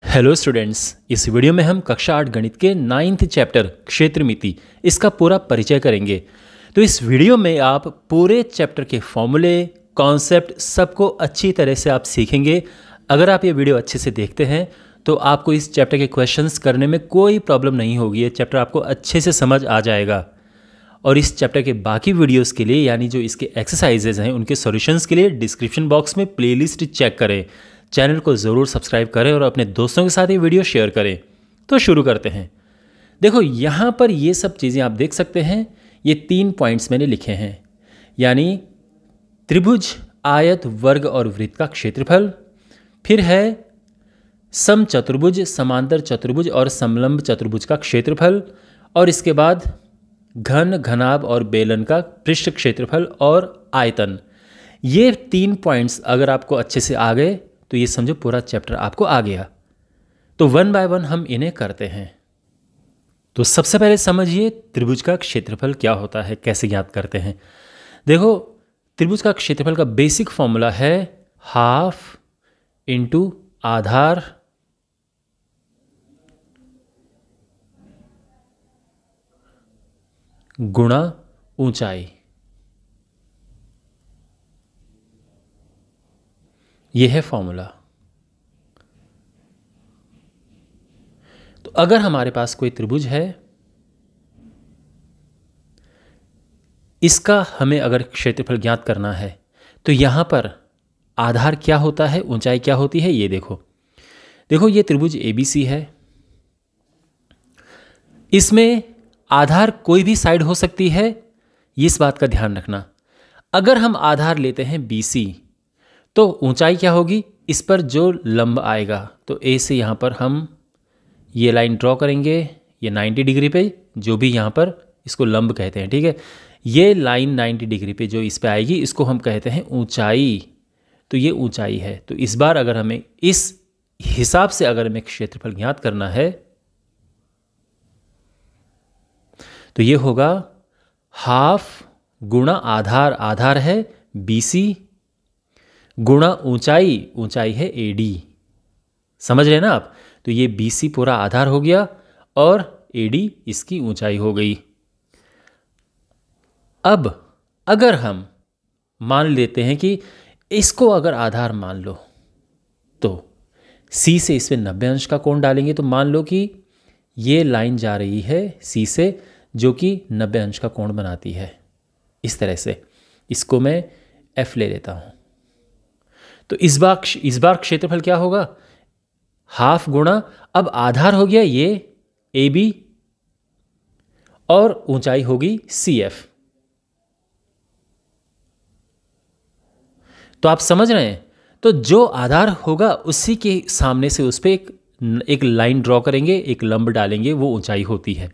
Hello students, इस video में हम कक्षा 8 गणित के 9th चैप्टर क्षेत्रमिति इसका पूरा परिचय करेंगे। तो इस वीडियो में आप पूरे चैप्टर के फॉर्मूले, कॉन्सेप्ट सबको अच्छी तरह से आप सीखेंगे। अगर आप ये वीडियो अच्छे से देखते हैं तो आपको इस चैप्टर के क्वेश्चंस करने में कोई प्रॉब्लम नहीं होगी। ये चैप्टर आपको अच्छे से समझ आ जाएगा। और इस चैप्टर के बाकी वीडियोस के लिए, यानी जो इसके एक्सरसाइजेज हैं, उनके सॉल्यूशंस के लिए डिस्क्रिप्शन बॉक्स में प्लेलिस्ट चेक करें। चैनल को ज़रूर सब्सक्राइब करें और अपने दोस्तों के साथ ये वीडियो शेयर करें। तो शुरू करते हैं। देखो, यहाँ पर ये सब चीज़ें आप देख सकते हैं। ये 3 पॉइंट्स मैंने लिखे हैं, यानी त्रिभुज, आयत, वर्ग और वृत्त का क्षेत्रफल। फिर है समचतुर्भुज, समांतर चतुर्भुज और समलंब चतुर्भुज का क्षेत्रफल। और इसके बाद घन, घनाभ और बेलन का पृष्ठ क्षेत्रफल और आयतन। ये 3 पॉइंट्स अगर आपको अच्छे से आ गए तो ये समझो पूरा चैप्टर आपको आ गया। तो 1 बाय 1 हम इन्हें करते हैं। तो सबसे पहले समझिए त्रिभुज का क्षेत्रफल क्या होता है, कैसे ज्ञात करते हैं। देखो, त्रिभुज का क्षेत्रफल का बेसिक फॉर्मूला है हाफ इंटू आधार गुणा ऊंचाई। यह है फॉर्मूला। तो अगर हमारे पास कोई त्रिभुज है, इसका हमें अगर क्षेत्रफल ज्ञात करना है तो यहां पर आधार क्या होता है, ऊंचाई क्या होती है, ये देखो। देखो, ये त्रिभुज ABC है। इसमें आधार कोई भी साइड हो सकती है, इस बात का ध्यान रखना। अगर हम आधार लेते हैं BC तो ऊंचाई क्या होगी, इस पर जो लंब आएगा। तो A से यहाँ पर हम ये लाइन ड्रॉ करेंगे, ये 90 डिग्री पे, जो भी यहाँ पर इसको लंब कहते हैं, ठीक है। ये लाइन 90 डिग्री पे जो इस पे आएगी, इसको हम कहते हैं ऊंचाई। तो ये ऊंचाई है। तो इस बार अगर हमें इस हिसाब से अगर हमें क्षेत्रफल ज्ञात करना है तो ये होगा हाफ गुणा आधार, आधार है BC, गुणा ऊंचाई, ऊंचाई है AD। समझ रहे हैं ना आप। तो ये BC पूरा आधार हो गया और AD इसकी ऊंचाई हो गई। अब अगर हम मान लेते हैं कि इसको अगर आधार मान लो, तो C से इसमें 90 अंश का कोण डालेंगे। तो मान लो कि ये लाइन जा रही है C से, जो कि 90 अंश का कोण बनाती है। इस तरह से इसको मैं F ले लेता हूं। तो इस बार क्षेत्रफल क्या होगा, हाफ गुणा, अब आधार हो गया ये AB और ऊंचाई होगी CF। तो आप समझ रहे हैं। तो जो आधार होगा उसी के सामने से उस पर एक लाइन ड्रॉ करेंगे, एक लंब डालेंगे, वो ऊंचाई होती है।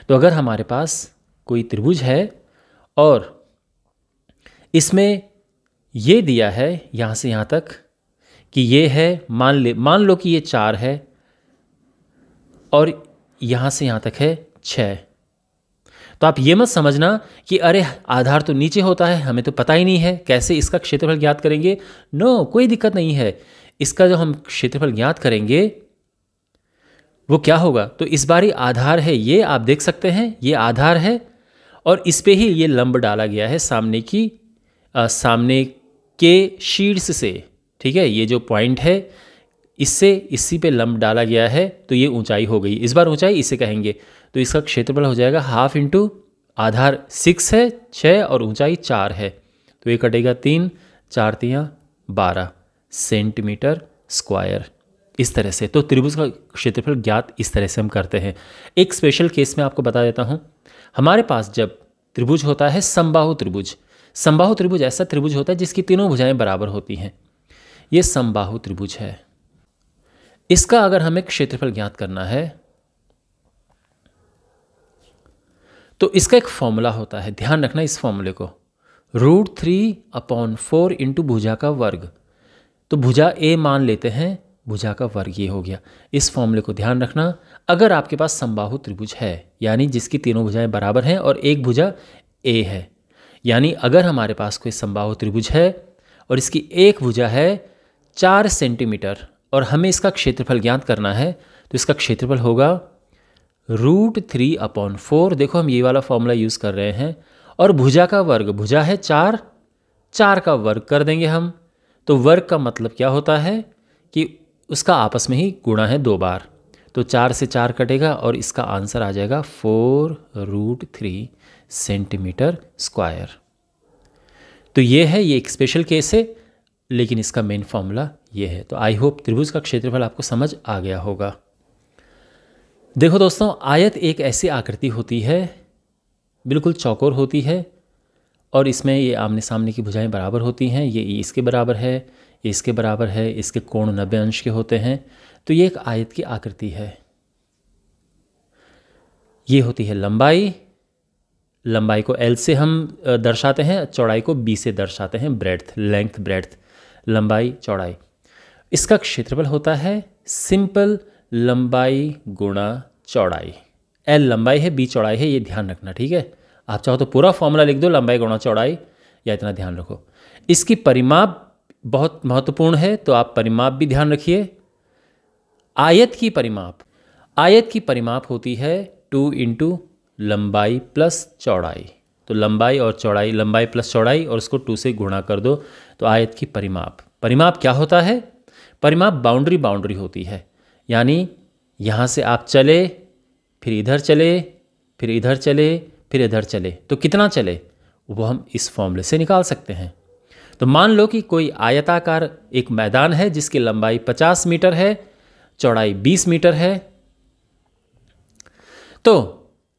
तो अगर हमारे पास कोई त्रिभुज है और इसमें ये दिया है यहाँ से यहाँ तक कि ये है, मान लो कि ये 4 है और यहाँ से यहाँ तक है 6। तो आप ये मत समझना कि अरे आधार तो नीचे होता है, हमें तो पता ही नहीं है, कैसे इसका क्षेत्रफल ज्ञात करेंगे। नो, कोई दिक्कत नहीं है। इसका जो हम क्षेत्रफल ज्ञात करेंगे वो क्या होगा, तो इस बार ही आधार है, ये आप देख सकते हैं, ये आधार है और इस पे ही ये लंब डाला गया है सामने के शीर्ष से, ठीक है। ये जो पॉइंट है इससे इसी पे लंब डाला गया है, तो ये ऊंचाई हो गई। इस बार ऊंचाई इसे कहेंगे। तो इसका क्षेत्रफल हो जाएगा हाफ इंटू आधार 6 है, 6 और ऊंचाई 4 है। तो ये कटेगा 3, 4 तियां 12 सेंटीमीटर स्क्वायर। इस तरह से तो त्रिभुज का क्षेत्रफल ज्ञात इस तरह से हम करते हैं। एक स्पेशल केस में आपको बता देता हूँ। हमारे पास जब त्रिभुज होता है समबाहु त्रिभुज, समबाहु त्रिभुज ऐसा त्रिभुज होता है जिसकी तीनों भुजाएं बराबर होती हैं। ये समबाहु त्रिभुज है। इसका अगर हमें क्षेत्रफल ज्ञात करना है तो इसका एक फॉर्मूला होता है, ध्यान रखना इस फॉर्मूले को। √3/4 इंटू भुजा का वर्ग। तो भुजा A मान लेते हैं, भुजा का वर्ग ये हो गया। इस फॉर्मूले को ध्यान रखना। अगर आपके पास समबाहु त्रिभुज है, यानी जिसकी तीनों भुजाएं बराबर हैं और एक भुजा A है, यानी अगर हमारे पास कोई समबाहु त्रिभुज है और इसकी एक भुजा है 4 सेंटीमीटर और हमें इसका क्षेत्रफल ज्ञात करना है, तो इसका क्षेत्रफल होगा √3/4। देखो हम ये वाला फॉर्मूला यूज़ कर रहे हैं। और भुजा का वर्ग, भुजा है 4, 4 का वर्ग कर देंगे हम। तो वर्ग का मतलब क्या होता है कि उसका आपस में ही गुणा है 2 बार। तो 4 से 4 कटेगा और इसका आंसर आ जाएगा 4√3 सेंटीमीटर स्क्वायर। तो ये है, ये एक स्पेशल केस है, लेकिन इसका मेन फॉर्मूला ये है। तो आई होप त्रिभुज का क्षेत्रफल आपको समझ आ गया होगा। देखो दोस्तों, आयत एक ऐसी आकृति होती है, बिल्कुल चौकोर होती है, और इसमें ये आमने सामने की भुजाएं बराबर होती हैं। ये इसके बराबर है, ये इसके बराबर है, इसके कोण 90 अंश के होते हैं। तो ये एक आयत की आकृति है। ये होती है लंबाई, लंबाई को L से हम दर्शाते हैं, चौड़ाई को B से दर्शाते हैं, ब्रेड्थ, लेंथ ब्रेड्थ, लंबाई चौड़ाई। इसका क्षेत्रफल होता है सिंपल लंबाई गुणा चौड़ाई। L लंबाई है, B चौड़ाई है, ये ध्यान रखना, ठीक है। आप चाहो तो पूरा फॉर्मूला लिख दो, लंबाई गुणा चौड़ाई, या इतना ध्यान रखो। इसकी परिमाप बहुत महत्वपूर्ण है, तो आप परिमाप भी ध्यान रखिए। आयत की परिमाप, आयत की परिमाप होती है 2 × लंबाई प्लस चौड़ाई। तो लंबाई और चौड़ाई, लंबाई प्लस चौड़ाई, और उसको 2 से गुणा कर दो, तो आयत की परिमाप। परिमाप क्या होता है? परिमाप बाउंड्री होती है। यानी यहाँ से आप चले, फिर इधर चले, फिर इधर चले, फिर इधर चले, तो कितना चले वो हम इस फॉर्मूले से निकाल सकते हैं। तो मान लो कि कोई आयताकार एक मैदान है जिसकी लंबाई 50 मीटर है, चौड़ाई 20 मीटर है। तो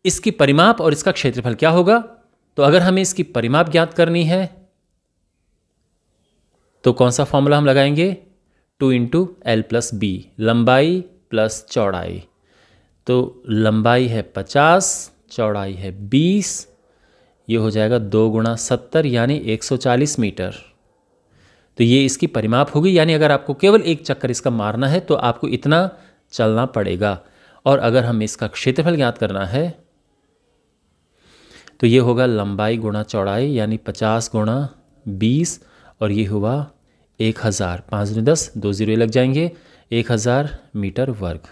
इसकी परिमाप और इसका क्षेत्रफल क्या होगा? तो अगर हमें इसकी परिमाप ज्ञात करनी है तो कौन सा फॉर्मूला हम लगाएंगे? 2 × L + B, लंबाई प्लस चौड़ाई। तो लंबाई है 50, चौड़ाई है 20, ये हो जाएगा 2 × 70 यानी 140 मीटर। तो ये इसकी परिमाप होगी। यानी अगर आपको केवल एक चक्कर इसका मारना है तो आपको इतना चलना पड़ेगा। और अगर हमें इसका क्षेत्रफल ज्ञात करना है तो ये होगा लंबाई गुणा चौड़ाई, यानी 50 × 20, और ये हुआ 1000, 5 × 10, 2 0 लग जाएंगे, 1000 मीटर वर्ग।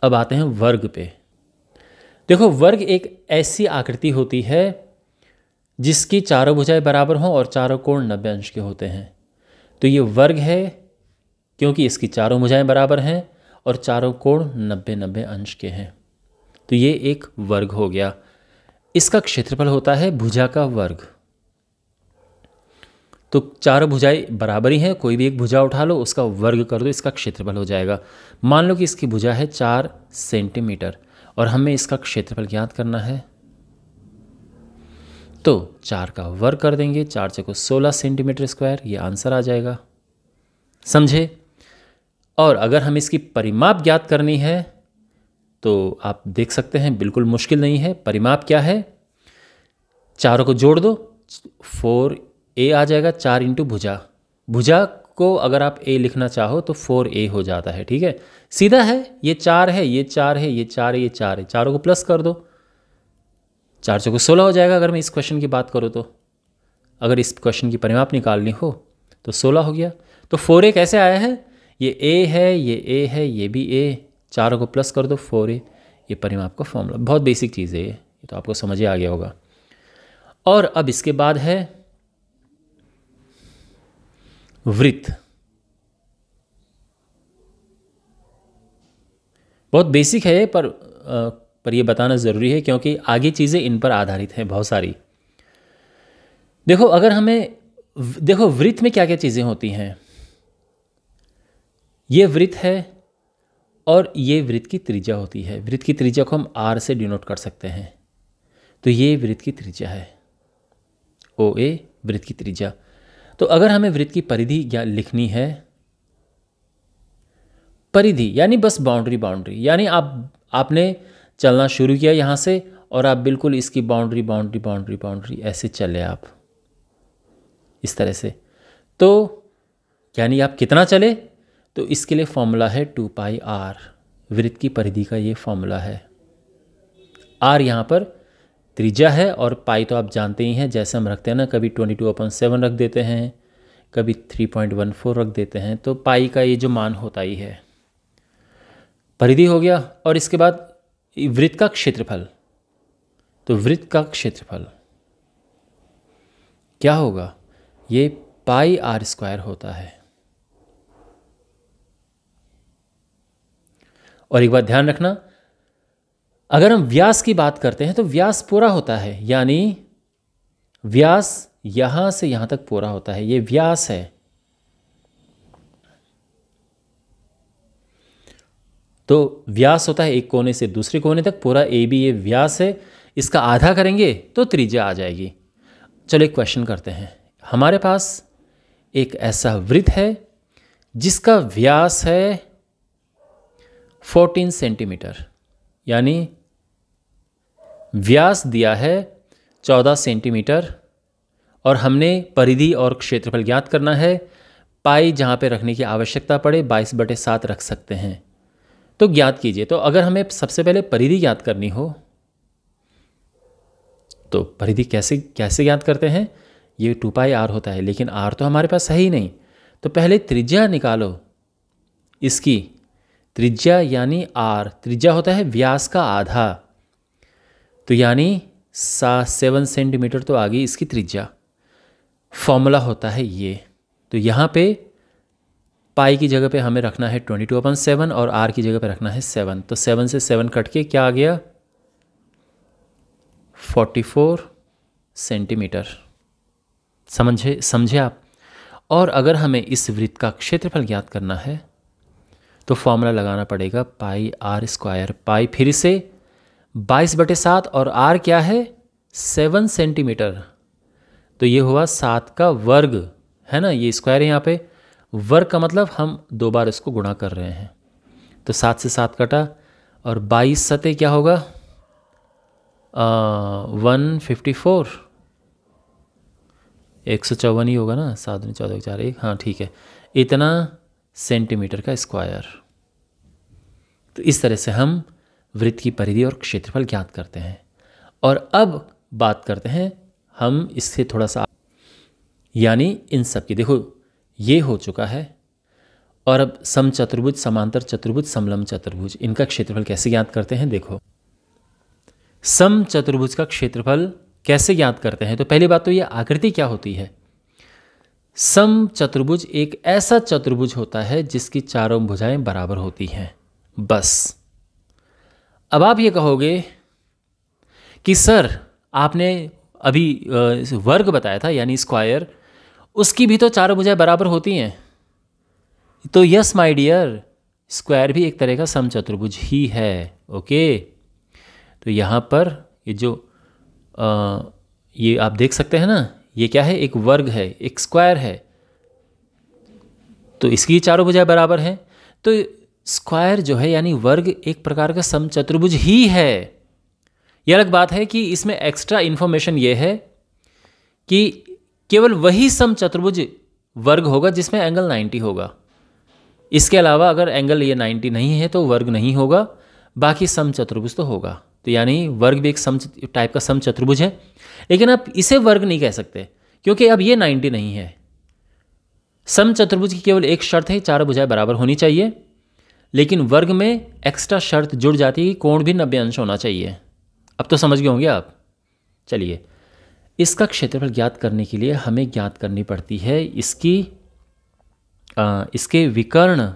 अब आते हैं वर्ग पे। देखो, वर्ग एक ऐसी आकृति होती है जिसकी चारों भुजाएं बराबर हों और चारों कोण 90 अंश के होते हैं। तो ये वर्ग है क्योंकि इसकी चारों भुजाएं बराबर हैं और चारों कोण 90 अंश के हैं। तो ये एक वर्ग हो गया। इसका क्षेत्रफल होता है भुजा का वर्ग। तो चारों भुजाएं बराबर ही हैं, कोई भी एक भुजा उठा लो, उसका वर्ग कर दो, इसका क्षेत्रफल हो जाएगा। मान लो कि इसकी भुजा है 4 सेंटीमीटर और हमें इसका क्षेत्रफल ज्ञात करना है। तो 4 का वर्ग कर देंगे, 4 × 16 सेंटीमीटर स्क्वायर, ये आंसर आ जाएगा। समझे? और अगर हम इसकी परिमाप ज्ञात करनी है तो आप देख सकते हैं बिल्कुल मुश्किल नहीं है। परिमाप क्या है? चारों को जोड़ दो, 4a आ जाएगा, 4 × भुजा। भुजा को अगर आप a लिखना चाहो तो 4a हो जाता है, ठीक है, सीधा है। ये 4 है, ये 4 है, ये 4 है, ये 4 है, चारों को प्लस कर दो, 4 × 16 हो जाएगा। अगर मैं इस क्वेश्चन की बात करूँ तो अगर इस क्वेश्चन की परिमाप निकालनी हो तो 16 हो गया। तो 4a कैसे आया है? ये a है, ये a है, ये भी a, चारों को प्लस कर दो, 4a। ये परिमाप का फॉर्मूला, बहुत बेसिक चीज़ है ये तो आपको समझ आ गया होगा। और अब इसके बाद है वृत्त। बहुत बेसिक है पर ये बताना ज़रूरी है क्योंकि आगे चीज़ें इन पर आधारित हैं बहुत सारी। देखो, अगर हमें देखो वृत्त में क्या क्या चीज़ें होती हैं। ये वृत्त है और ये वृत्त की त्रिज्या होती है। वृत्त की त्रिज्या को हम r से डिनोट कर सकते हैं। तो ये वृत्त की त्रिज्या है, OA वृत्त की त्रिज्या। तो अगर हमें वृत्त की परिधि क्या लिखनी है, परिधि यानी बस बाउंड्री, यानी आपने चलना शुरू किया यहाँ से और आप बिल्कुल इसकी बाउंड्री ऐसे चले आप इस तरह से। तो यानी आप कितना चले? तो इसके लिए फॉर्मूला है 2πr। वृत्त की परिधि का ये फॉर्मूला है। r यहाँ पर त्रिज्या है और पाई तो आप जानते ही हैं, जैसे हम रखते हैं ना, कभी 22/7 रख देते हैं, कभी 3.14 रख देते हैं, तो पाई का ये जो मान होता ही है। परिधि हो गया, और इसके बाद वृत्त का क्षेत्रफल। तो वृत्त का क्षेत्रफल क्या होगा? ये पाई आर स्क्वायर होता है। और एक बात ध्यान रखना, अगर हम व्यास की बात करते हैं तो व्यास पूरा होता है, यानी व्यास यहां से यहां तक पूरा होता है, ये व्यास है। तो व्यास होता है एक कोने से दूसरे कोने तक, पूरा ए बी ये व्यास है। इसका आधा करेंगे तो त्रिज्या आ जाएगी। चलो एक क्वेश्चन करते हैं। हमारे पास एक ऐसा वृत्त है जिसका व्यास है 14 सेंटीमीटर, यानी व्यास दिया है 14 सेंटीमीटर, और हमने परिधि और क्षेत्रफल ज्ञात करना है। पाई जहाँ पे रखने की आवश्यकता पड़े 22/7 रख सकते हैं, तो ज्ञात कीजिए। तो अगर हमें सबसे पहले परिधि ज्ञात करनी हो तो परिधि कैसे ज्ञात करते हैं? ये 2πr होता है, लेकिन r तो हमारे पास है ही नहीं। तो पहले त्रिज्या निकालो इसकी। त्रिज्या यानी r, त्रिज्या होता है व्यास का आधा, तो यानी 7 सेंटीमीटर तो आ गई इसकी त्रिज्या। फॉर्मूला होता है ये। तो यहाँ पे पाई की जगह पे हमें रखना है 22/7 और r की जगह पे रखना है 7। तो 7 से 7 कट के क्या आ गया? 44 सेंटीमीटर। समझे आप? और अगर हमें इस वृत्त का क्षेत्रफल ज्ञात करना है तो फॉर्मूला लगाना पड़ेगा पाई आर स्क्वायर। पाई फिर से 22/7 और r क्या है? 7 सेंटीमीटर। तो ये हुआ 7 का वर्ग, है ना, ये स्क्वायर है यहाँ पे। वर्ग का मतलब हम 2 बार इसको गुणा कर रहे हैं। तो 7 से 7 कटा, और 22 सते क्या होगा? 154, 154 ही होगा ना, 7 दूनी 14 4 1, हाँ ठीक है, इतना सेंटीमीटर का स्क्वायर। तो इस तरह से हम वृत्त की परिधि और क्षेत्रफल ज्ञात करते हैं। और अब बात करते हैं हम इससे थोड़ा सा, यानी इन सब की, देखो ये हो चुका है। और अब समचतुर्भुज, समांतर चतुर्भुज, समलंब चतुर्भुज, इनका क्षेत्रफल कैसे ज्ञात करते हैं? देखो, समचतुर्भुज का क्षेत्रफल कैसे ज्ञात करते हैं? तो पहली बात तो ये आकृति क्या होती है? समचतुर्भुज एक ऐसा चतुर्भुज होता है जिसकी चारों भुजाएं बराबर होती हैं, बस। अब आप ये कहोगे कि सर आपने अभी वर्ग बताया था, यानी स्क्वायर, उसकी भी तो चारों भुजाएं बराबर होती हैं। तो यस माय डियर, स्क्वायर भी एक तरह का समचतुर्भुज ही है। ओके, तो यहाँ पर ये जो ये आप देख सकते हैं ना, ये क्या है? एक वर्ग है, एक स्क्वायर है, तो इसकी चारों भुजाएं बराबर हैं। तो स्क्वायर जो है यानी वर्ग एक प्रकार का समचतुर्भुज ही है। यह अलग बात है कि इसमें एक्स्ट्रा इन्फॉर्मेशन ये है कि केवल वही समचतुर्भुज वर्ग होगा जिसमें एंगल 90 होगा। इसके अलावा अगर एंगल ये 90 नहीं है तो वर्ग नहीं होगा, बाकी समचतुर्भुज तो होगा। तो यानी वर्ग भी एक टाइप का समचतुर्भुज है, लेकिन आप इसे वर्ग नहीं कह सकते क्योंकि अब ये 90 नहीं है। समचतुर्भुज की केवल एक शर्त है, चारों भुजाएं बराबर होनी चाहिए, लेकिन वर्ग में एक्स्ट्रा शर्त जुड़ जाती है कि कोण भी 90 अंश होना चाहिए। अब तो समझ गए होंगे आप। चलिए, इसका क्षेत्रफल ज्ञात करने के लिए हमें ज्ञात करनी पड़ती है इसके विकर्ण,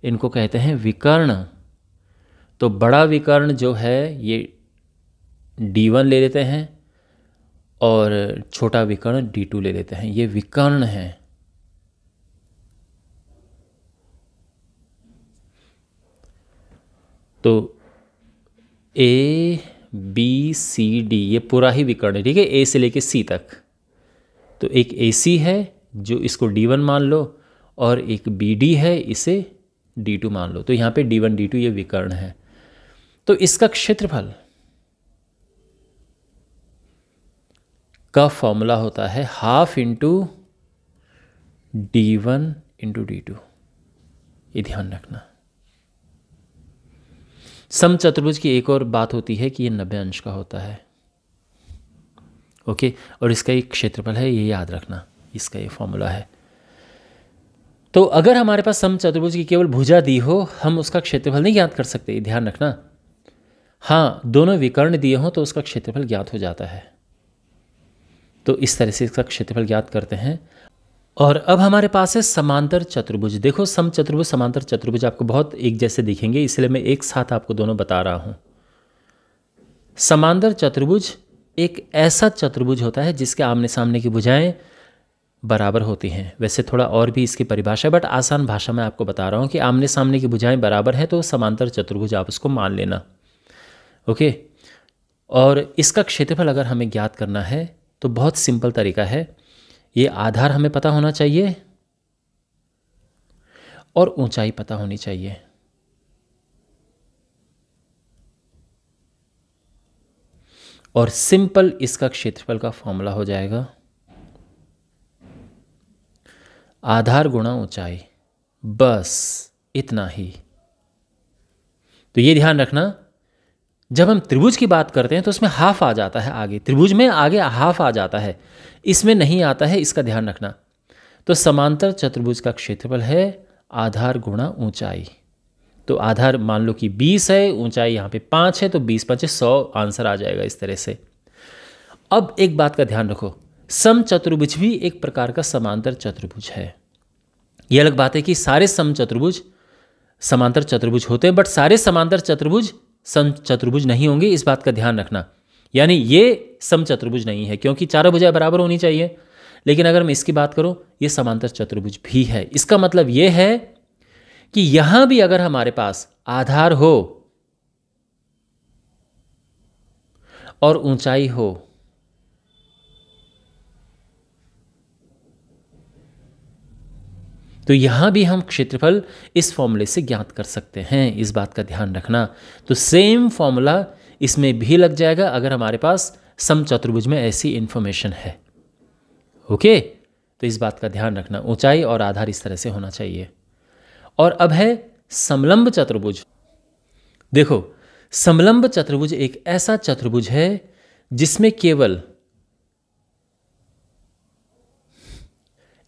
इनको कहते हैं विकर्ण। तो बड़ा विकर्ण जो है ये D1 ले लेते हैं और छोटा विकर्ण D2 ले लेते हैं, ये विकर्ण है। तो A B C D ये पूरा ही विकर्ण है, ठीक है, A से लेके C तक। तो एक AC है जो इसको D1 मान लो, और एक BD है, इसे D2 मान लो। तो यहाँ पे D1 D2 ये विकर्ण है। तो इसका क्षेत्रफल का फॉर्मूला होता है half into D1 into D2। ये ध्यान रखना। समचतुर्भुज की एक और बात होती है कि ये 90 अंश का होता है। ओके, और इसका एक क्षेत्रफल है, ये याद रखना, इसका ये फॉर्मूला है। तो अगर हमारे पास समचतुर्भुज की केवल भुजा दी हो, हम उसका क्षेत्रफल नहीं ज्ञात कर सकते, ध्यान रखना। हाँ, दोनों विकर्ण दिए हों तो उसका क्षेत्रफल ज्ञात हो जाता है। तो इस तरह से इसका क्षेत्रफल ज्ञात करते हैं। और अब हमारे पास है समांतर चतुर्भुज। देखो, समचतुर्भुज समांतर चतुर्भुज आपको बहुत एक जैसे दिखेंगे, इसलिए मैं एक साथ आपको दोनों बता रहा हूँ। समांतर चतुर्भुज एक ऐसा चतुर्भुज होता है जिसके आमने सामने की भुजाएं बराबर होती हैं। वैसे थोड़ा और भी इसकी परिभाषा है, बट आसान भाषा में आपको बता रहा हूँ कि आमने सामने की भुजाएं बराबर हैं तो समांतर चतुर्भुज आप उसको मान लेना। ओके। और इसका क्षेत्रफल अगर हमें ज्ञात करना है तो बहुत सिंपल तरीका है। ये आधार हमें पता होना चाहिए और ऊंचाई पता होनी चाहिए। और सिंपल इसका क्षेत्रफल का फॉर्मूला हो जाएगा आधार गुणा ऊंचाई, बस इतना ही। तो ये ध्यान रखना, जब हम त्रिभुज की बात करते हैं तो उसमें हाफ आ जाता है आगे, त्रिभुज में आगे हाफ आ जाता है, इसमें नहीं आता है, इसका ध्यान रखना। तो समांतर चतुर्भुज का क्षेत्रफल है आधार गुणा ऊंचाई। तो आधार मान लो कि 20 है, ऊंचाई यहाँ पे 5 है, तो 20 5 100 आंसर आ जाएगा इस तरह से। अब एक बात का ध्यान रखो, समचतुर्भुज भी एक प्रकार का समांतर चतुर्भुज है। यह अलग बात है कि सारे समचतुर्भुज समांतर चतुर्भुज होते हैं, बट सारे समांतर चतुर्भुज समचतुर्भुज नहीं होंगे, इस बात का ध्यान रखना। यानी ये समचतुर्भुज नहीं है क्योंकि चारों भुजाएं बराबर होनी चाहिए। लेकिन अगर मैं इसकी बात करूं, ये समांतर चतुर्भुज भी है। इसका मतलब ये है कि यहां भी अगर हमारे पास आधार हो और ऊंचाई हो तो यहां भी हम क्षेत्रफल इस फॉर्मूले से ज्ञात कर सकते हैं, इस बात का ध्यान रखना। तो सेम फॉर्मूला इसमें भी लग जाएगा अगर हमारे पास समचतुर्भुज में ऐसी इंफॉर्मेशन है। ओके, तो इस बात का ध्यान रखना, ऊंचाई और आधार इस तरह से होना चाहिए। और अब है समलंब चतुर्भुज। देखो, समलंब चतुर्भुज एक ऐसा चतुर्भुज है जिसमें केवल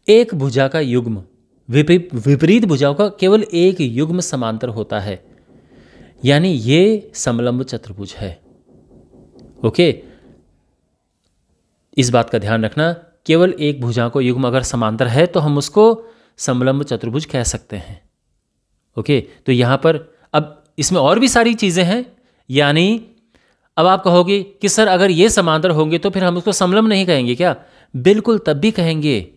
एक भुजा का युग्म, विपरीत भुजाओं का केवल एक युग्म समांतर होता है, यानी ये समलंब चतुर्भुज है। ओके, इस बात का ध्यान रखना, केवल एक भुजा को युग्म अगर समांतर है तो हम उसको समलंब चतुर्भुज कह सकते हैं। ओके, तो यहां पर अब इसमें और भी सारी चीजें हैं, यानी अब आप कहोगे कि सर अगर ये समांतर होंगे तो फिर हम उसको समलंब नहीं कहेंगे क्या? बिल्कुल, तब भी कहेंगे।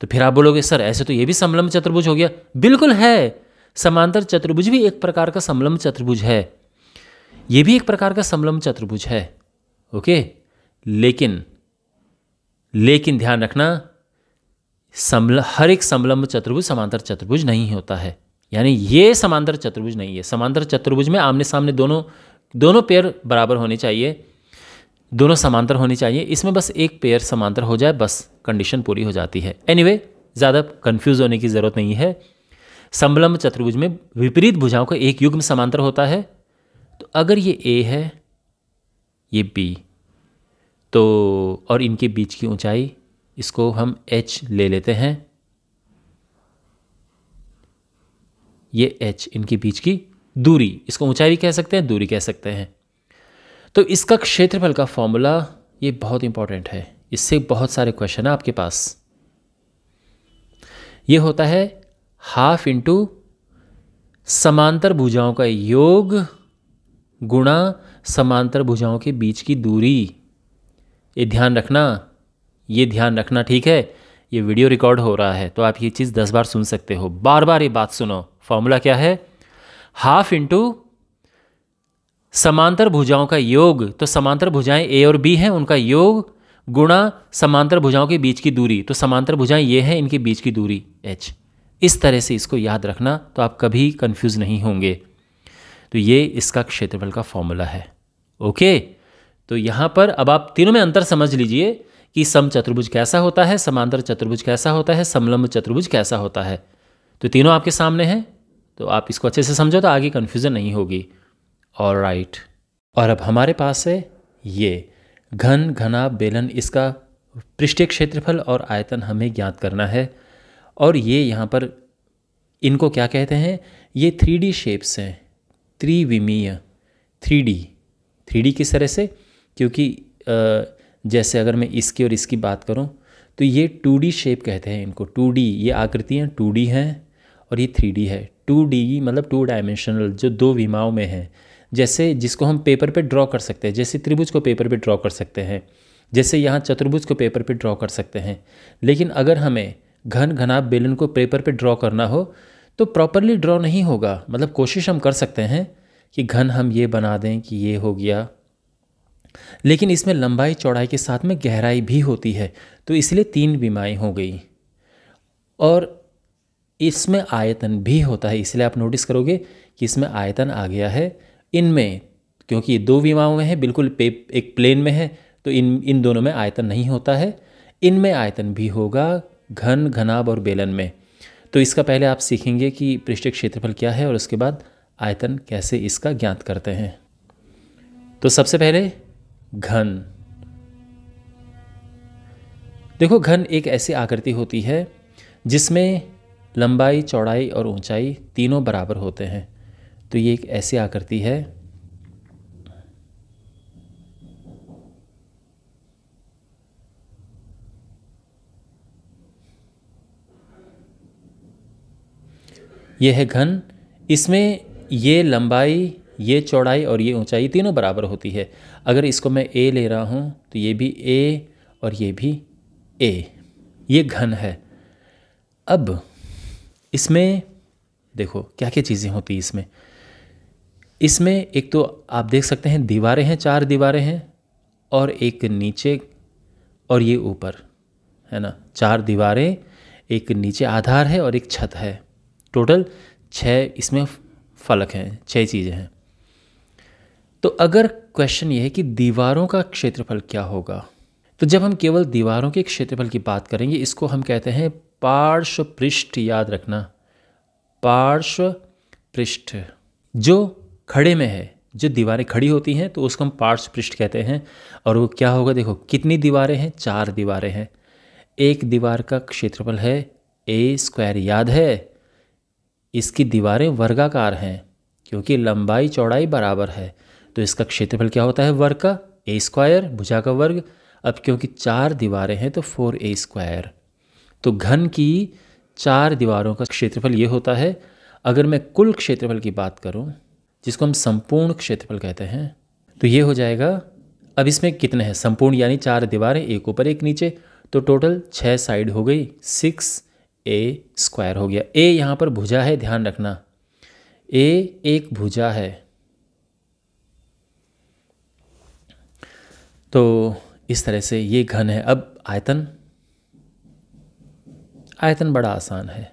तो फिर आप बोलोगे सर ऐसे तो ये भी समलंब चतुर्भुज हो गया। बिल्कुल है, समांतर चतुर्भुज भी एक प्रकार का समलंब चतुर्भुज है, ये भी एक प्रकार का समलंब चतुर्भुज है। ओके, लेकिन ध्यान रखना, हर एक समलंब चतुर्भुज समांतर चतुर्भुज नहीं होता है, यानी ये समांतर चतुर्भुज नहीं है। समांतर चतुर्भुज में आमने सामने दोनों पेयर बराबर होने चाहिए, दोनों समांतर होनी चाहिए। इसमें बस एक पेयर समांतर हो जाए, बस कंडीशन पूरी हो जाती है। एनीवे, ज़्यादा कंफ्यूज होने की ज़रूरत नहीं है। समलंब चतुर्भुज में विपरीत भुजाओं का एक युग्म समांतर होता है। तो अगर ये ए है, ये बी, तो और इनके बीच की ऊंचाई, इसको हम h ले लेते हैं, ये h इनके बीच की दूरी, इसको ऊंचाई भी कह सकते हैं, दूरी कह सकते हैं। तो इसका क्षेत्रफल का फॉर्मूला ये बहुत इंपॉर्टेंट है, इससे बहुत सारे क्वेश्चन है आपके पास। ये होता है हाफ इंटू समांतर भुजाओं का योग गुणा समांतर भुजाओं के बीच की दूरी। ये ध्यान रखना, ठीक है। ये वीडियो रिकॉर्ड हो रहा है तो आप ये चीज़ 10 बार सुन सकते हो, बार बार ये बात सुनो। फॉर्मूला क्या है? हाफ इंटू समांतर भुजाओं का योग, तो समांतर भुजाएं ए और बी हैं, उनका योग गुणा समांतर भुजाओं के बीच की दूरी, तो समांतर भुजाएं ये हैं, इनके बीच की दूरी h। इस तरह से इसको याद रखना तो आप कभी कंफ्यूज नहीं होंगे। तो ये इसका क्षेत्रफल का फॉर्मूला है। ओके, तो यहाँ पर अब आप तीनों में अंतर समझ लीजिए कि समचतुर्भुज कैसा होता है, समांतर चतुर्भुज कैसा होता है, समलंब चतुर्भुज कैसा होता है। तो तीनों आपके सामने हैं, तो आप इसको अच्छे से समझो तो आगे कन्फ्यूज़न नहीं होगी। ऑलराइट, और अब हमारे पास है ये घन घना बेलन, इसका पृष्ठीय क्षेत्रफल और आयतन हमें ज्ञात करना है। और ये यहाँ पर इनको क्या कहते हैं? ये 3D शेप्स हैं, त्रिविमीय। 3D किस तरह से? क्योंकि जैसे अगर मैं इसकी और इसकी बात करूं तो ये 2D शेप कहते हैं इनको। 2D, ये आकृतियाँ 2D हैं और ये 3D है। 2D मतलब 2 डायमेंशनल, जो 2 विमाओं में है। जैसे जिसको हम पेपर पे ड्रॉ कर सकते हैं, जैसे त्रिभुज को पेपर पे ड्रॉ कर सकते हैं, जैसे यहाँ चतुर्भुज को पेपर पे ड्रॉ कर सकते हैं। लेकिन अगर हमें घन घनाभ बेलन को पेपर पे ड्रॉ करना हो तो प्रॉपरली ड्रॉ नहीं होगा। मतलब कोशिश हम कर सकते हैं कि घन हम ये बना दें कि ये हो गया, लेकिन इसमें लंबाई चौड़ाई के साथ में गहराई भी होती है, तो इसलिए 3 विमाएँ हो गई। और इसमें आयतन भी होता है, इसलिए आप नोटिस करोगे कि इसमें आयतन आ गया है। इनमें क्योंकि ये 2 विमाओं में है, बिल्कुल एक प्लेन में है, तो इन दोनों में आयतन नहीं होता है। इनमें आयतन भी होगा, घन, घनाभ और बेलन में। तो इसका पहले आप सीखेंगे कि पृष्ठीय क्षेत्रफल क्या है और उसके बाद आयतन कैसे इसका ज्ञात करते हैं। तो सबसे पहले घन। देखो, घन एक ऐसी आकृति होती है जिसमें लंबाई, चौड़ाई और ऊंचाई तीनों बराबर होते हैं। तो ये एक ऐसी आकृति है ये है घन। इसमें ये लंबाई, ये चौड़ाई और ये ऊंचाई तीनों बराबर होती है। अगर इसको मैं a ले रहा हूँ तो ये भी a और ये भी a, ये घन है। अब इसमें देखो क्या क्या चीज़ें होती हैं इसमें एक तो आप देख सकते हैं दीवारें हैं, 4 दीवारें हैं और एक नीचे और ये ऊपर है ना। 4 दीवारें, एक नीचे आधार है और एक छत है। टोटल 6 इसमें फलक हैं, 6 चीज़ें हैं। तो अगर क्वेश्चन ये है कि दीवारों का क्षेत्रफल क्या होगा, तो जब हम केवल दीवारों के क्षेत्रफल की बात करेंगे, इसको हम कहते हैं पार्श्व पृष्ठ। याद रखना, पार्श्व पृष्ठ। जो खड़े में है, जो दीवारें खड़ी होती हैं तो उसको हम पार्श्व पृष्ठ कहते हैं। और वो क्या होगा? देखो कितनी दीवारें हैं? 4 दीवारें हैं। एक दीवार का क्षेत्रफल है a²। याद है, इसकी दीवारें वर्गाकार हैं क्योंकि लंबाई चौड़ाई बराबर है, तो इसका क्षेत्रफल क्या होता है? वर्ग का a², भुजा का वर्ग। अब क्योंकि 4 दीवारें हैं तो 4a²। तो घन की 4 दीवारों का क्षेत्रफल ये होता है। अगर मैं कुल क्षेत्रफल की बात करूं, जिसको हम संपूर्ण क्षेत्रफल कहते हैं, तो ये हो जाएगा। अब इसमें कितने हैं? संपूर्ण यानी 4 दीवारें, एक ऊपर एक नीचे, तो टोटल 6 साइड हो गई, 6a² हो गया। a यहाँ पर भुजा है, ध्यान रखना, a एक भुजा है। तो इस तरह से ये घन है। अब आयतन बड़ा आसान है।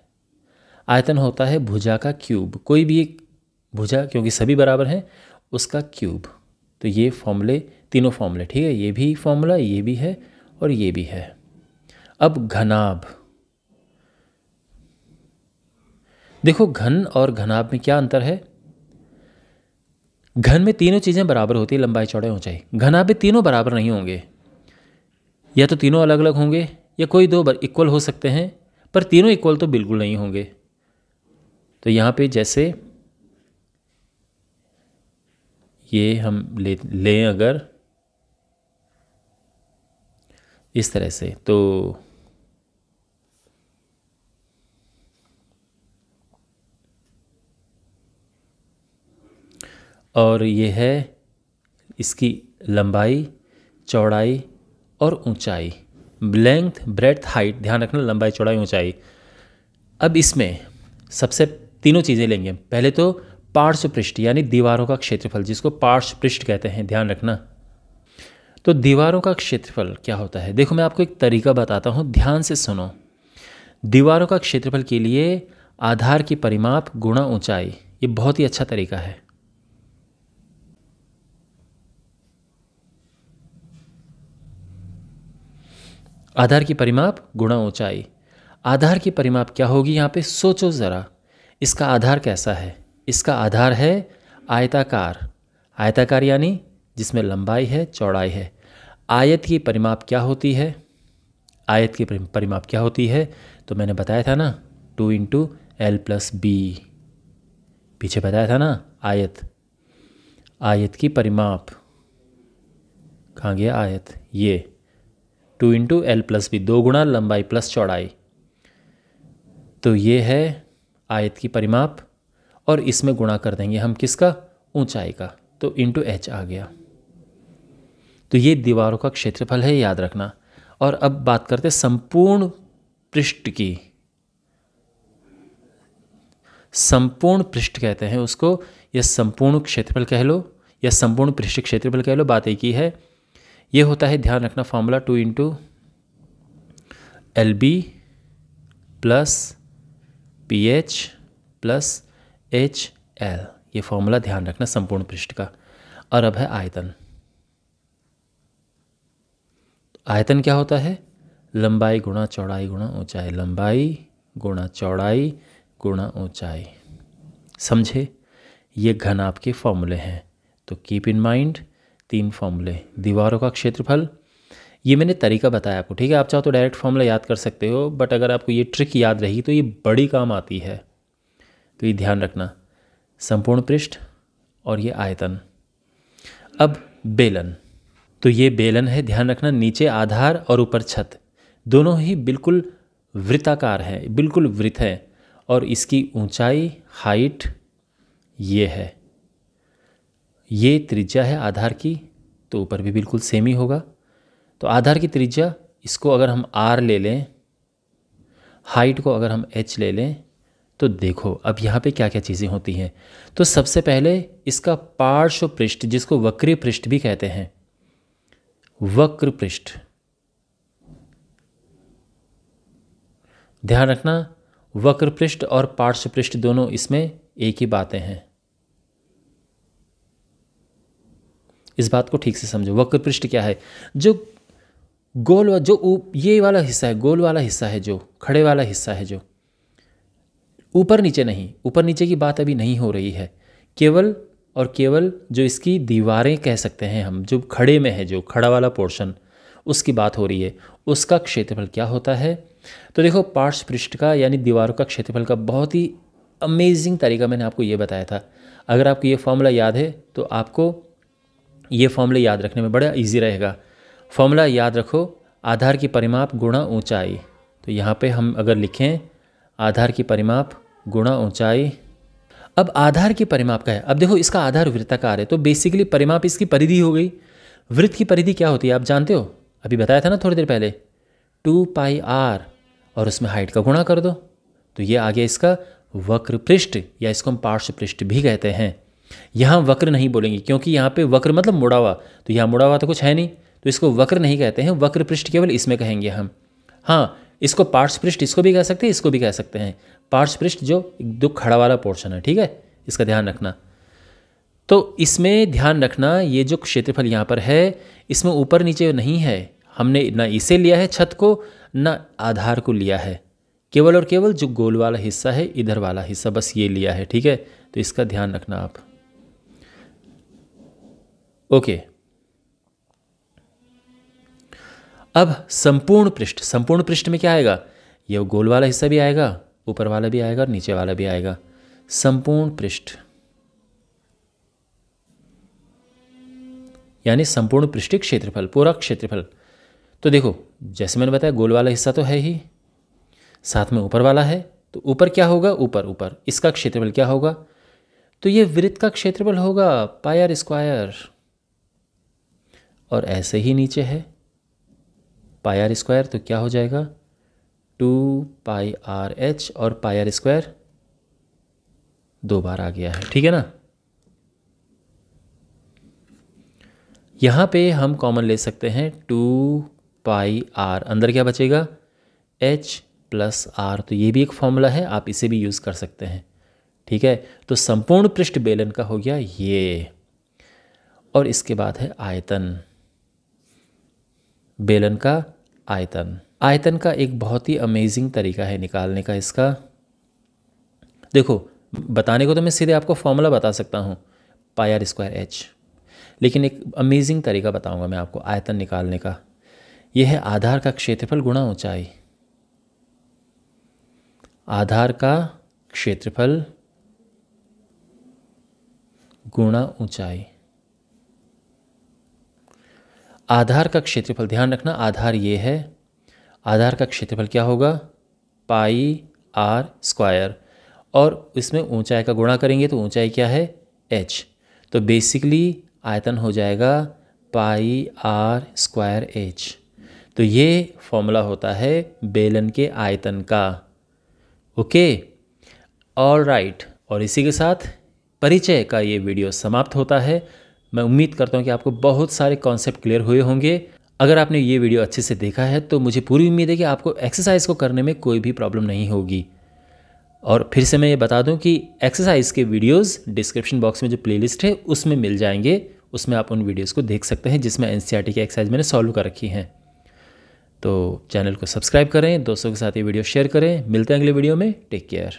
आयतन होता है भुजा का क्यूब, कोई भी एक भुजा, क्योंकि सभी बराबर हैं, उसका क्यूब। तो ये फॉर्मूले, तीनों फॉर्मूले, ठीक है, ये भी फॉर्मूला, ये भी है और ये भी है। अब घनाभ। देखो घन और घनाभ में क्या अंतर है? घन में तीनों चीज़ें बराबर होती है, लंबाई, चौड़ाई, ऊंचाई। घनाभ में तीनों बराबर नहीं होंगे, या तो तीनों अलग अलग होंगे या कोई 2 इक्वल हो सकते हैं, पर तीनों इक्वल तो बिल्कुल नहीं होंगे। तो यहाँ पे जैसे ये हम लें अगर इस तरह से, तो और ये है इसकी लंबाई, चौड़ाई और ऊंचाई, लेंथ, ब्रेड्थ, हाइट, ध्यान रखना, लंबाई, चौड़ाई, ऊंचाई। अब इसमें सबसे तीनों चीज़ें लेंगे। पहले तो पार्श्व पृष्ठ यानी दीवारों का क्षेत्रफल, जिसको पार्श्व पृष्ठ कहते हैं, ध्यान रखना। तो दीवारों का क्षेत्रफल क्या होता है? देखो मैं आपको एक तरीका बताता हूँ, ध्यान से सुनो। दीवारों का क्षेत्रफल के लिए आधार की परिमाप गुणा ऊंचाई, ये बहुत ही अच्छा तरीका है। आधार की परिमाप गुणा ऊंचाई। आधार की परिमाप क्या होगी? यहाँ पे सोचो ज़रा, इसका आधार कैसा है? इसका आधार है आयताकार। आयताकार यानी जिसमें लंबाई है, चौड़ाई है। आयत की परिमाप क्या होती है? आयत की परिमाप क्या होती है? तो मैंने बताया था ना, 2 × L प्लस बी, पीछे बताया था ना, आयत की परिमाप, कहाँ गया आयत, ये 2 इंटू एल प्लस बी, 2 गुणा लंबाई प्लस चौड़ाई, तो ये है आयत की परिमाप, और इसमें गुणा कर देंगे हम किसका, ऊंचाई का, तो इंटू एच आ गया। तो ये दीवारों का क्षेत्रफल है, याद रखना। और अब बात करते हैं संपूर्ण पृष्ठ की। संपूर्ण पृष्ठ कहते हैं उसको, या संपूर्ण क्षेत्रफल कह लो, या संपूर्ण पृष्ठ क्षेत्रफल कह लो, बात एक ही है। ये होता है, ध्यान रखना, formula 2 into L B plus P H plus H L, ये फॉर्मूला ध्यान रखना संपूर्ण पृष्ठ का। और अब है आयतन। आयतन क्या होता है, लंबाई गुणा चौड़ाई गुणा ऊंचाई, लंबाई गुणा चौड़ाई गुणा ऊंचाई। समझे, ये घनाभ के फॉर्मूले हैं, तो कीप इन माइंड 3 फॉर्मूले। दीवारों का क्षेत्रफल, ये मैंने तरीका बताया आपको, ठीक है। आप चाहो तो डायरेक्ट फॉर्मूला याद कर सकते हो, बट अगर आपको ये ट्रिक याद रही तो ये बड़ी काम आती है, तो ये ध्यान रखना। संपूर्ण पृष्ठ और ये आयतन। अब बेलन, तो ये बेलन है, ध्यान रखना, नीचे आधार और ऊपर छत, दोनों ही बिल्कुल वृत्ताकार है, बिल्कुल वृत्त है, और इसकी ऊंचाई, हाइट ये है, ये त्रिज्या है आधार की, तो ऊपर भी बिल्कुल सेम ही होगा। तो आधार की त्रिज्या, इसको अगर हम r ले लें, हाइट को अगर हम h ले लें, तो देखो अब यहाँ पे क्या क्या चीज़ें होती हैं। तो सबसे पहले इसका पार्श्व पृष्ठ, जिसको वक्रीय पृष्ठ भी कहते हैं, वक्र पृष्ठ, ध्यान रखना, वक्र पृष्ठ और पार्श्व पृष्ठ दोनों इसमें एक ही बातें हैं, इस बात को ठीक से समझो। वक्र पृष्ठ क्या है, जो गोल, जो ये वाला हिस्सा है, गोल वाला हिस्सा है, जो खड़े वाला हिस्सा है, जो ऊपर नीचे नहीं, ऊपर नीचे की बात अभी नहीं हो रही है, केवल और केवल जो इसकी दीवारें कह सकते हैं हम, जो खड़े में है, जो खड़ा वाला पोर्शन, उसकी बात हो रही है। उसका क्षेत्रफल क्या होता है, तो देखो पार्श्व पृष्ठ का यानी दीवारों का क्षेत्रफल का बहुत ही अमेजिंग तरीका मैंने आपको ये बताया था। अगर आपको ये फॉर्मूला याद है तो आपको ये फॉर्मूला याद रखने में बड़ा इजी रहेगा। फॉर्मूला याद रखो, आधार की परिमाप गुणा ऊंचाई। तो यहाँ पे हम अगर लिखें आधार की परिमाप गुणा ऊंचाई, अब आधार की परिमाप का है, अब देखो इसका आधार वृत्ताकार है, तो बेसिकली परिमाप इसकी परिधि हो गई। वृत्त की परिधि क्या होती है आप जानते हो, अभी बताया था ना थोड़ी देर पहले, 2 पाई आर, और उसमें हाइट का गुणा कर दो, तो ये आ गया इसका वक्र पृष्ठ, या इसको हम पार्श्व पृष्ठ भी कहते हैं। यहाँ वक्र नहीं बोलेंगे, क्योंकि यहाँ पे वक्र मतलब मुड़ा हुआ, तो यहाँ मुड़ा हुआ तो कुछ है नहीं, तो इसको वक्र नहीं कहते हैं, वक्र पृष्ठ केवल इसमें कहेंगे हम। हाँ, इसको पार्श्व पृष्ठ इसको भी कह सकते हैं, इसको भी कह सकते हैं। पार्श्व पृष्ठ जो खड़ा वाला पोर्शन है, ठीक है, इसका ध्यान रखना। तो इसमें ध्यान रखना, ये जो क्षेत्रफल यहाँ पर है, इसमें ऊपर नीचे नहीं है, हमने ना इसे लिया है छत को, ना आधार को लिया है, केवल और केवल जो गोल वाला हिस्सा है, इधर वाला हिस्सा, बस ये लिया है, ठीक है। तो इसका ध्यान रखना आप। ओके, अब संपूर्ण पृष्ठ, संपूर्ण पृष्ठ में क्या आएगा, ये गोल वाला हिस्सा भी आएगा, ऊपर वाला भी आएगा और नीचे वाला भी आएगा। संपूर्ण पृष्ठ यानी संपूर्ण पृष्ठीय क्षेत्रफल, पूरा क्षेत्रफल। तो देखो जैसे मैंने बताया, गोल वाला हिस्सा तो है ही, साथ में ऊपर वाला है, तो ऊपर क्या होगा, ऊपर इसका क्षेत्रफल क्या होगा, तो ये वृत्त का क्षेत्रफल होगा पाई आर स्क्वायर, और ऐसे ही नीचे है पाई आर स्क्वायर, तो क्या हो जाएगा 2 पाई आर एच, और पाई आर स्क्वायर 2 बार आ गया है, ठीक है ना। यहाँ पे हम कॉमन ले सकते हैं 2 पाई आर, अंदर क्या बचेगा h प्लस आर, तो ये भी एक फॉर्मूला है, आप इसे भी यूज़ कर सकते हैं, ठीक है। तो संपूर्ण पृष्ठ बेलन का हो गया ये, और इसके बाद है आयतन, बेलन का आयतन। आयतन का एक बहुत ही अमेजिंग तरीका है निकालने का इसका। देखो बताने को तो मैं सीधे आपको फॉर्मूला बता सकता हूँ पाई आर स्क्वायर एच, लेकिन एक अमेजिंग तरीका बताऊंगा मैं आपको आयतन निकालने का। यह है आधार का क्षेत्रफल गुणा ऊंचाई, आधार का क्षेत्रफल गुणा ऊंचाई। आधार का क्षेत्रफल, ध्यान रखना आधार ये है, आधार का क्षेत्रफल क्या होगा, पाई आर स्क्वायर, और इसमें ऊंचाई का गुणा करेंगे तो ऊंचाई क्या है, h। तो बेसिकली आयतन हो जाएगा पाई आर स्क्वायर h। तो ये फॉर्मूला होता है बेलन के आयतन का। Okay, all right. और इसी के साथ परिचय का ये वीडियो समाप्त होता है। मैं उम्मीद करता हूँ कि आपको बहुत सारे कॉन्सेप्ट क्लियर हुए होंगे। अगर आपने ये वीडियो अच्छे से देखा है तो मुझे पूरी उम्मीद है कि आपको एक्सरसाइज को करने में कोई भी प्रॉब्लम नहीं होगी। और फिर से मैं ये बता दूं कि एक्सरसाइज के वीडियोस डिस्क्रिप्शन बॉक्स में जो प्लेलिस्ट है उसमें मिल जाएंगे, उसमें आप उन वीडियोस को देख सकते हैं जिसमें एनसीईआरटी की एक्सरसाइज मैंने सॉल्व कर रखी हैं। तो चैनल को सब्सक्राइब करें, दोस्तों के साथ ये वीडियो शेयर करें। मिलते हैं अगले वीडियो में। Take care.